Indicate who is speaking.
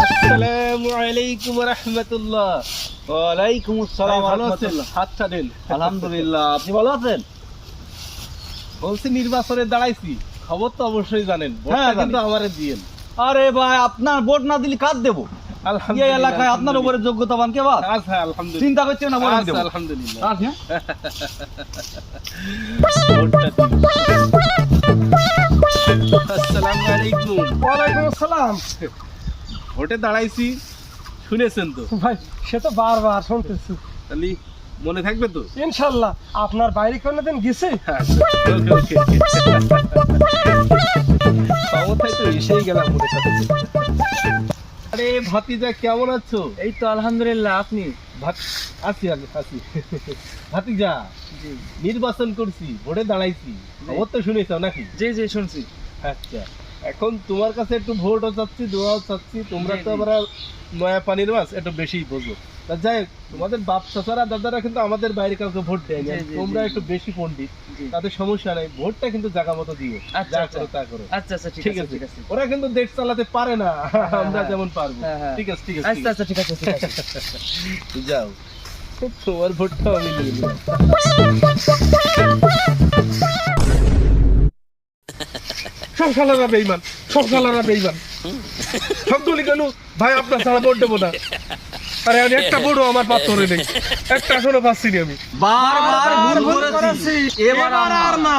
Speaker 1: আসসালামু আলাইকুম ওয়া রাহমাতুল্লাহ।
Speaker 2: ওয়ালাইকুম আসসালাম।
Speaker 1: ভালো আছেন? হাতটা দেন।
Speaker 2: আলহামদুলিল্লাহ, আপনি ভালো আছেন?
Speaker 1: বলছি নির্বাচনে দাঁড়াইছি, খবর তো অবশ্যই জানেন,
Speaker 2: হ্যাঁ,
Speaker 1: ভোটটা
Speaker 2: জানি।
Speaker 1: কিন্তু আমারে দিয়েন।
Speaker 2: আরে ভাই, আপনার ভোট না দিলে কার দেবো? এই
Speaker 1: আলহামদুলিল্লাহ,
Speaker 2: এলাকায় আপনার উপরে যোগ্যতাবান কে বাদ?
Speaker 1: আচ্ছা আলহামদুলিল্লাহ,
Speaker 2: চিন্তা করছেন না, ভোট
Speaker 1: আচ্ছা,
Speaker 2: দেবো।
Speaker 1: আলহামদুলিল্লাহ।
Speaker 2: আচ্ছা।
Speaker 1: ভোটটা দিন। আসসালামু আলাইকুম।
Speaker 3: ওয়ালাইকুম আসসালাম।
Speaker 1: ভোটে দাঁড়াইছি, শুনেছেন তো?
Speaker 3: ভাই সে তো বারবার শুনতেছি।
Speaker 1: তাহলে মনে থাকবে তো?
Speaker 3: ইনশাল্লাহ। আপনার বাইরে কোনোদিন গেছে?
Speaker 1: ওকে ওকে। ক্ষমতায় তো এসেই গেলাম মনে থাকছে। আরে ভাতিজা কেমন আছো?
Speaker 3: এই তো আলহামদুলিল্লাহ। আপনি?
Speaker 1: আছি আমি আছি। ভাতিজা, নির্বাচন করছি, ভোটে দাঁড়াইছি, খবর তো শুনেছ নাকি?
Speaker 3: জি জি শুনছি।
Speaker 1: আচ্ছা, এখন তোমার কাছে একটু ভোটও চাচ্ছি, দোয়াও চাচ্ছি। তোমরা
Speaker 3: জি,
Speaker 1: তো
Speaker 3: জি।
Speaker 1: আবার নয়া পানির মাছ, একটু বেশি বোঝো। তা যাই হোক, তোমাদের বাপ চাচারা দাদারা কিন্তু আমাদের বাইরে কাউকে ভোট দেয়নি।
Speaker 3: জি, জি,
Speaker 1: তোমরা
Speaker 3: জি।
Speaker 1: একটু বেশি পণ্ডিত,
Speaker 3: জি।
Speaker 1: তাদের সমস্যা নাই, ভোটটা কিন্তু জায়গা মতো দিও।
Speaker 3: আচ্ছা,
Speaker 1: যা
Speaker 3: আচ্ছা।
Speaker 1: করো তা করো।
Speaker 3: আচ্ছা আচ্ছা
Speaker 1: ঠিক আছে, ঠিক আছে। ওরা কিন্তু দেশ চালাতে পারে না, আমরা যেমন পারবো।
Speaker 3: হ্যাঁ, হ্যাঁ।
Speaker 1: ঠিক আছে, ঠিক আছে,
Speaker 3: আচ্ছা আচ্ছা ঠিক আছে ঠিক আছে।
Speaker 1: যাও, তোমার ভোটটাও আমি নিয়ে নিলাম। সব শালারা বেঈমান, সব শালারা বেঈমান। সব দলি কেন ভাই, আপনার ছাড়া ভোট দেবো না। আরে আমি একটা ভোটও আমার পাত্রে নেই, একটা আসলে পাচ্ছি না আমি।
Speaker 2: বারবার ভুল করেছি, এবার আর না।